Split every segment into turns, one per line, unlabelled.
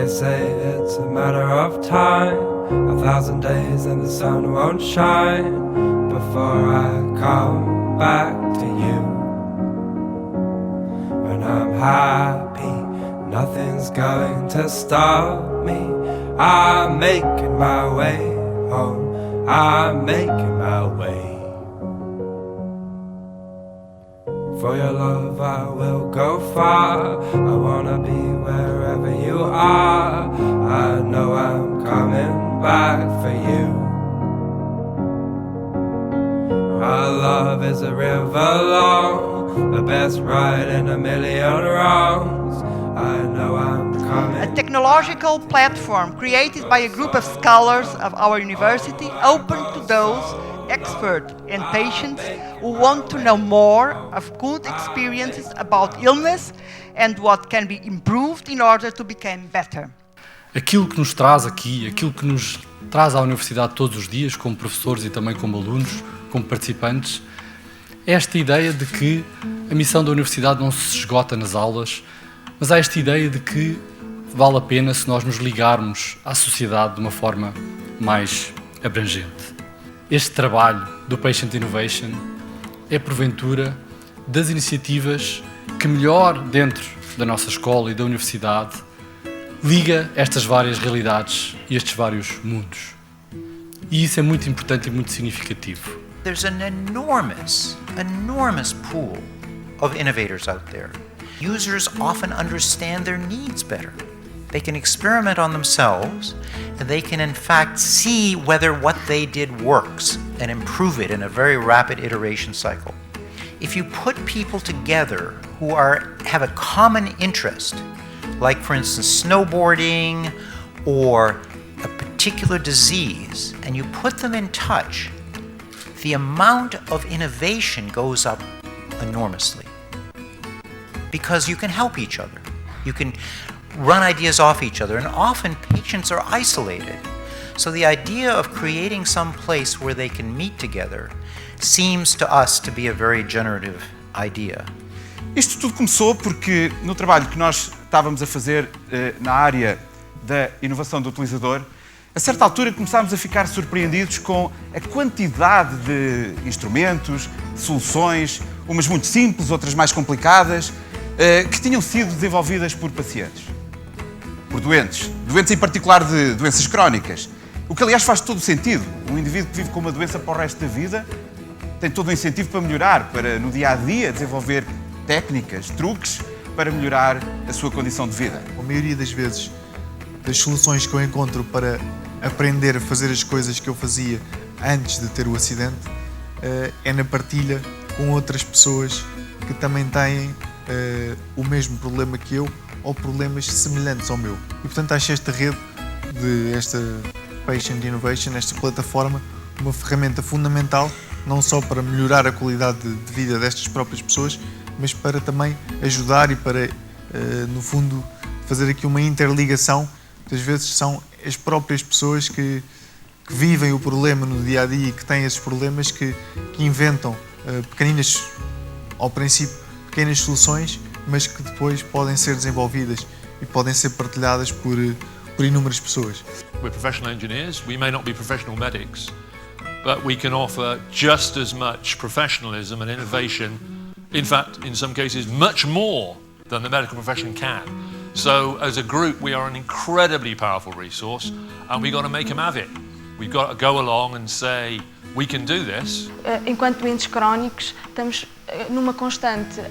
They say it's a matter of time, 1,000 days and the sun won't shine before I come back to you. When I'm happy, nothing's going to stop me. I'm making my way home, I'm making my way. For your love I will go far, I wanna be wherever you are. I know I'm coming back for you. Our love is a river long, the best ride in a million wrongs. I know I'm coming.
A technological platform created by a group of scholars of our university, open to those experts and patients who want to know more of good experiences about illness and what can be improved in order to become better.
Aquilo que nos traz aqui, aquilo que nos traz à universidade todos os dias, como professores e também como alunos, como participantes, é esta ideia de que a missão da universidade não se esgota nas aulas, mas há esta ideia de que vale a pena se nós nos ligarmos à sociedade de uma forma mais abrangente. Este trabalho do Patient Innovation é, porventura, das iniciativas que melhor, dentro da nossa escola e da universidade, liga estas várias realidades e estes vários mundos. E isso é muito importante e muito significativo.
There's an enormous pool of innovators out there. Users often understand their needs better. They can experiment on themselves, and they can in fact see whether what they did works and improve it in a very rapid iteration cycle. If you put people together who have a common interest, like for instance snowboarding or a particular disease, and you put them in touch, the amount of innovation goes up enormously. Because you can help each other. You can run ideas off each other, and often patients are isolated. So the idea of creating some place where they can meet together seems to us to be a very generative idea.
Isto tudo começou porque no trabalho que nós estávamos a fazer na área da inovação do utilizador, a certa altura começámos a ficar surpreendidos com a quantidade de instrumentos, soluções, umas muito simples, outras mais complicadas, que tinham sido desenvolvidas por pacientes, por doentes em particular de doenças crónicas. O que, aliás, faz todo o sentido. Um indivíduo que vive com uma doença para o resto da vida tem todo o incentivo para melhorar, para, no dia-a-dia, desenvolver técnicas, truques, para melhorar a sua condição de vida.
A maioria das vezes, das soluções que eu encontro para aprender a fazer as coisas que eu fazia antes de ter o acidente, é na partilha com outras pessoas que também têm o mesmo problema que eu ou problemas semelhantes ao meu. E, portanto, acho esta rede, esta Patient Innovation, esta plataforma, uma ferramenta fundamental, não só para melhorar a qualidade de vida destas próprias pessoas, mas para também ajudar e para, no fundo, fazer aqui uma interligação. Muitas vezes são as próprias pessoas que vivem o problema no dia-a-dia e que têm esses problemas que inventam pequeninas, ao princípio, pequenas soluções, mas que depois podem ser desenvolvidas e podem ser partilhadas por inúmeras pessoas.
We're professional engineers, we may not be professional medics, but we can offer just as much professionalism and innovation, in fact, in some cases, much more than the medical profession can. So, as a group, we are an incredibly powerful resource, and we've got to make them have it. We've got to go along and say, we can do this.
Enquanto doentes crónicos, estamos numa constante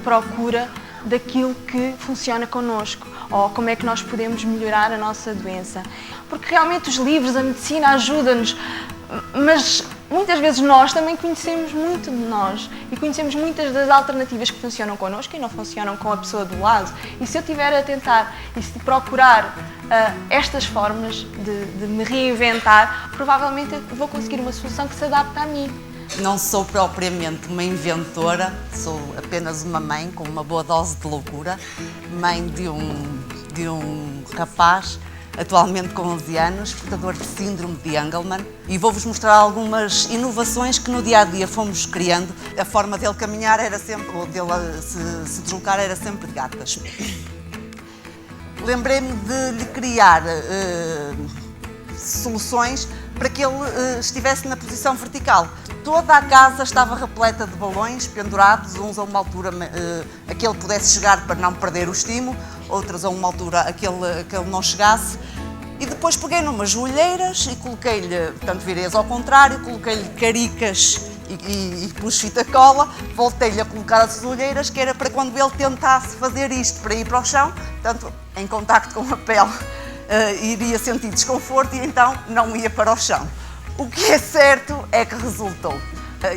procura daquilo que funciona connosco, ou como é que nós podemos melhorar a nossa doença. Porque realmente os livros, a medicina ajuda-nos, mas muitas vezes nós também conhecemos muito de nós e conhecemos muitas das alternativas que funcionam connosco e não funcionam com a pessoa do lado. E se eu estiver a tentar e se procurar estas formas de me reinventar, provavelmente eu vou conseguir uma solução que se adapte a mim.
Não sou propriamente uma inventora, sou apenas uma mãe com uma boa dose de loucura, mãe de um rapaz atualmente com 11 anos, portador de síndrome de Angelman, e vou-vos mostrar algumas inovações que no dia-a-dia fomos criando. A forma dele caminhar era sempre, ou dele se deslocar era sempre de gatas. lembrei-me de lhe criar soluções para que ele estivesse na posição vertical. Toda a casa estava repleta de balões pendurados, uns a uma altura a que ele pudesse chegar para não perder o estímulo, outros a uma altura a que ele não chegasse. E depois peguei numas joelheiras e coloquei-lhe, portanto virei-as ao contrário, coloquei-lhe caricas e pus fita cola, voltei-lhe a colocar as joelheiras, que era para quando ele tentasse fazer isto para ir para o chão, portanto, em contacto com a pele, iria sentir desconforto e então não ia para o chão. O que é certo é que resultou.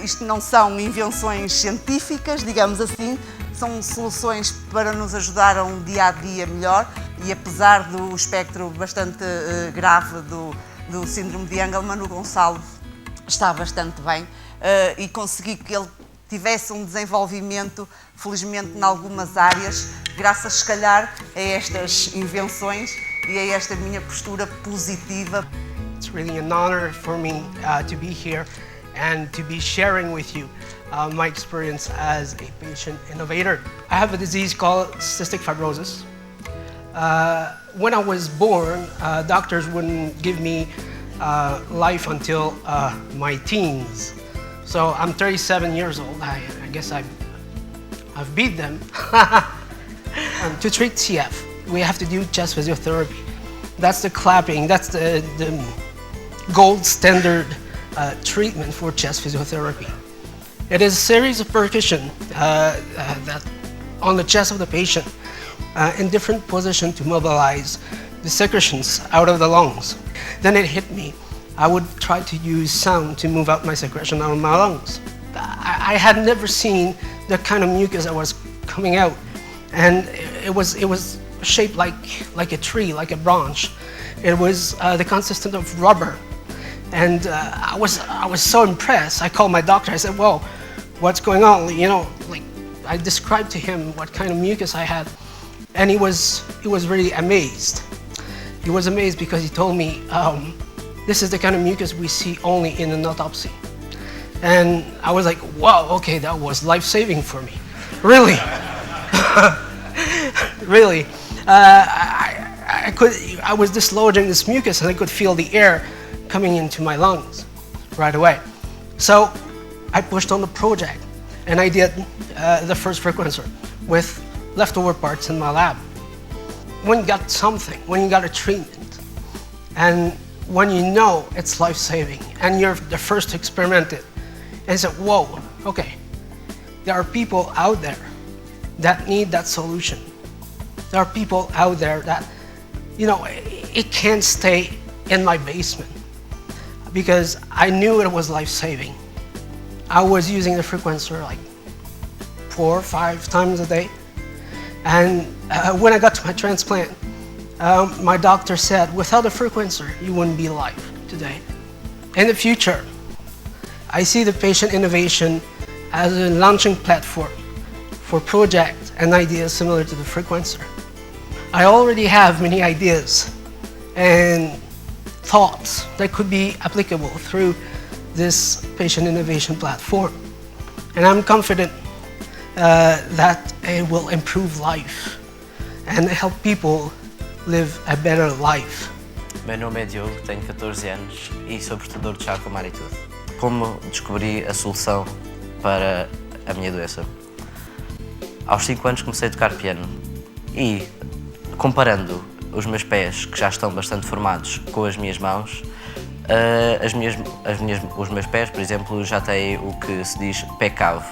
Isto não são invenções científicas, digamos assim, são soluções para nos ajudar a um dia-a-dia melhor e apesar do espectro bastante grave do síndrome de Angelman, o Gonçalo está bastante bem e consegui que ele tivesse um desenvolvimento, felizmente, em algumas áreas, graças, se calhar, a estas invenções e a esta minha postura positiva.
It's really an honor for me to be here and to be sharing with you my experience as a patient innovator. I have a disease called cystic fibrosis. When I was born, doctors wouldn't give me life until my teens. So I'm 37 years old. I guess I've beat them. To treat CF, we have to do chest physiotherapy. That's the clapping, that's the gold standard treatment for chest physiotherapy. It is a series of percussion that on the chest of the patient in different positions to mobilize the secretions out of the lungs. Then it hit me. I would try to use sound to move out my secretion out of my lungs. I had never seen the kind of mucus that was coming out, and it was shaped like a tree, like a branch. It was the consistence of rubber, and I was so impressed. I called my doctor. I said, "Well, what's going on?" You know, like I described to him what kind of mucus I had, and he was really amazed. He was amazed because he told me, "This is the kind of mucus we see only in an autopsy." And I was like, "Wow, okay, that was life-saving for me, really." Really, I was dislodging this mucus and I could feel the air coming into my lungs right away. So I pushed on the project and I did the first frequencer with leftover parts in my lab. When you got something, when you got a treatment, and when you know it's life-saving and you're the first to experiment it, and you say, whoa, okay, there are people out there that need that solution. There are people out there that, you know, it can't stay in my basement because I knew it was life-saving. I was using the frequencer like 4 or 5 times a day. And when I got to my transplant, my doctor said, without the frequencer, you wouldn't be alive today. In the future, I see the patient innovation as a launching platform for projects and ideas similar to the frequencer. I already have many ideas and thoughts that could be applicable through this patient innovation platform. And I'm confident that it will improve life and help people live a better life.
Meu nome é Diogo, tenho 14 anos e sou portador de Charcot-Marie-Tooth. Como descobri a solução para a minha doença? Aos 5 anos comecei a tocar piano e, comparando os meus pés, que já estão bastante formados, com as minhas mãos, os meus pés, por exemplo, já têm o que se diz pé-cavo,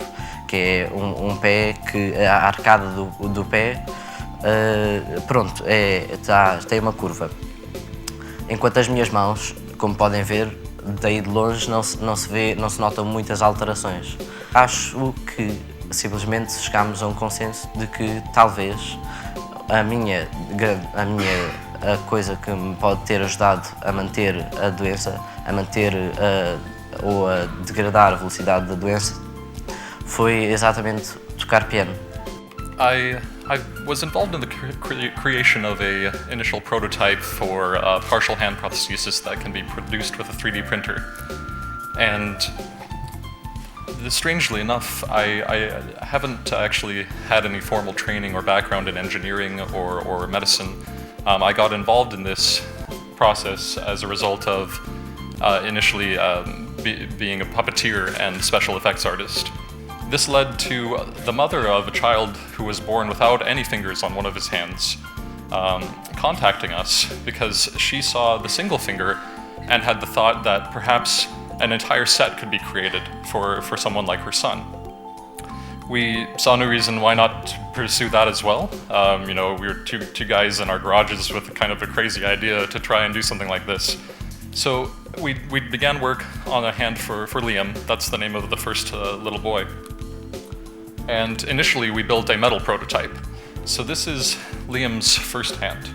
que é um pé que a arcada do pé, tem uma curva. Enquanto as minhas mãos, como podem ver, daí de longe não se notam muitas alterações. Acho que simplesmente chegámos a um consenso de que talvez a coisa que me pode ter ajudado a manter a doença, ou a degradar a velocidade da doença, foi exatamente tocar piano.
I was involved in the creation of an initial prototype for partial hand prosthesis that can be produced with a 3D printer. And strangely enough, I haven't actually had any formal training or background in engineering or medicine, I got involved in this process as a result of initially being a puppeteer and special effects artist. This led to the mother of a child who was born without any fingers on one of his hands contacting us because she saw the single finger and had the thought that perhaps an entire set could be created for someone like her son. We saw no reason why not pursue that as well. We were two guys in our garages with kind of a crazy idea to try and do something like this. So we began work on a hand for Liam. That's the name of the first little boy. And initially we built a metal prototype. So this is Liam's first hand.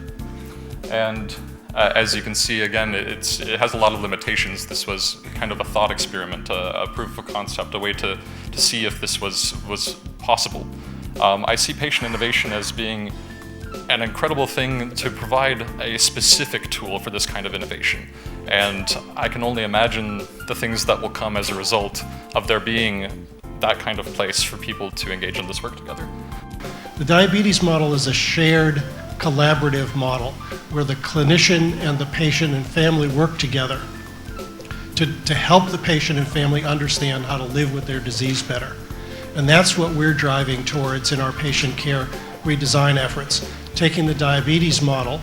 And as you can see, again, it has a lot of limitations. This was kind of a thought experiment, a proof of concept, a way to see if this was possible. I see patient innovation as being an incredible thing to provide a specific tool for this kind of innovation. And I can only imagine the things that will come as a result of there being that kind of place for people to engage in this work together.
The diabetes model is a shared collaborative model where the clinician and the patient and family work together to help the patient and family understand how to live with their disease better. And that's what we're driving towards in our patient care redesign efforts, taking the diabetes model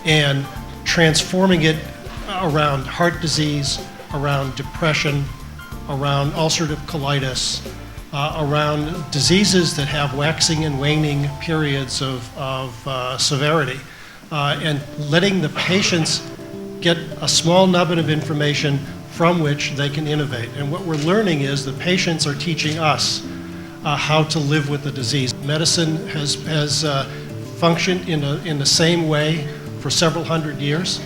and transforming it around heart disease, around depression, around ulcerative colitis, around diseases that have waxing and waning periods of severity, and letting the patients get a small nugget of information from which they can innovate. And what we're learning is the patients are teaching us how to live with the disease. Medicine has functioned in the same way for several hundred years.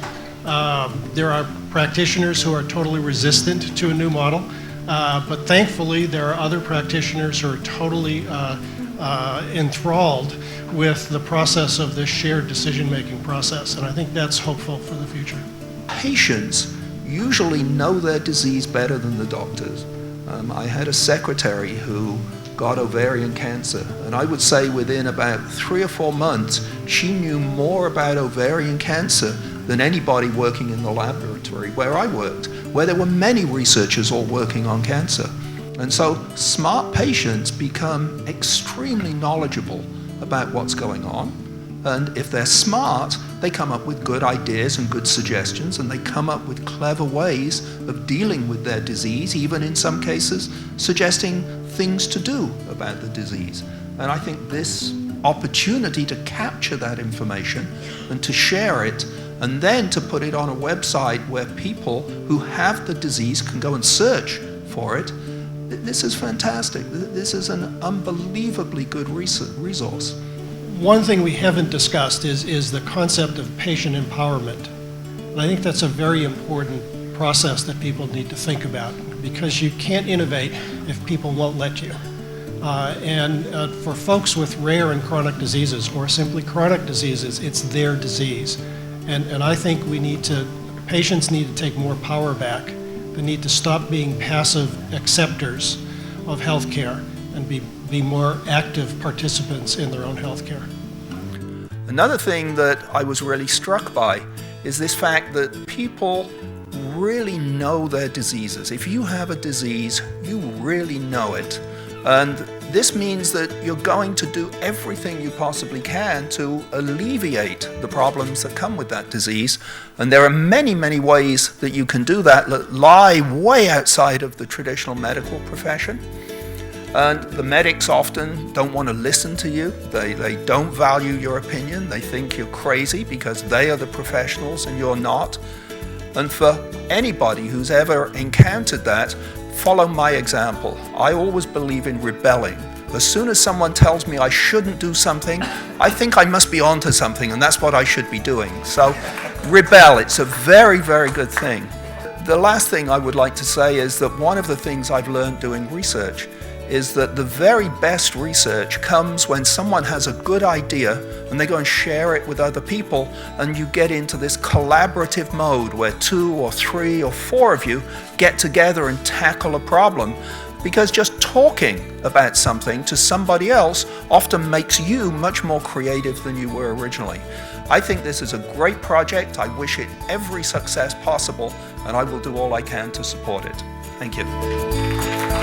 There are practitioners who are totally resistant to a new model. But thankfully, there are other practitioners who are totally enthralled with the process of this shared decision-making process, and I think that's hopeful for the future.
Patients usually know their disease better than the doctors. I had a secretary who got ovarian cancer, and I would say within about 3 or 4 months, she knew more about ovarian cancer than anybody working in the laboratory where I worked, where there were many researchers all working on cancer. And so smart patients become extremely knowledgeable about what's going on. And if they're smart, they come up with good ideas and good suggestions, and they come up with clever ways of dealing with their disease, even in some cases suggesting things to do about the disease. And I think this opportunity to capture that information and to share it, and then to put it on a website where people who have the disease can go and search for it, this is fantastic. This is an unbelievably good resource.
One thing we haven't discussed is the concept of patient empowerment. And I think that's a very important process that people need to think about, because you can't innovate if people won't let you. For folks with rare and chronic diseases, or simply chronic diseases, it's their disease. And I think patients need to take more power back. They need to stop being passive acceptors of healthcare and be more active participants in their own healthcare.
Another thing that I was really struck by is this fact that people really know their diseases. If you have a disease, you really know it. And this means that you're going to do everything you possibly can to alleviate the problems that come with that disease. And there are many, many ways that you can do that that lie way outside of the traditional medical profession. And the medics often don't want to listen to you. They don't value your opinion. They think you're crazy because they are the professionals and you're not. And for anybody who's ever encountered that, follow my example. I always believe in rebelling. As soon as someone tells me I shouldn't do something, I think I must be onto something, and that's what I should be doing. So rebel, it's a very, very good thing. The last thing I would like to say is that one of the things I've learned doing research is that the very best research comes when someone has a good idea and they go and share it with other people, and you get into this collaborative mode where 2 or 3 or 4 of you get together and tackle a problem. because just talking about something to somebody else often makes you much more creative than you were originally. I think this is a great project. I wish it every success possible, and I will do all I can to support it. Thank you.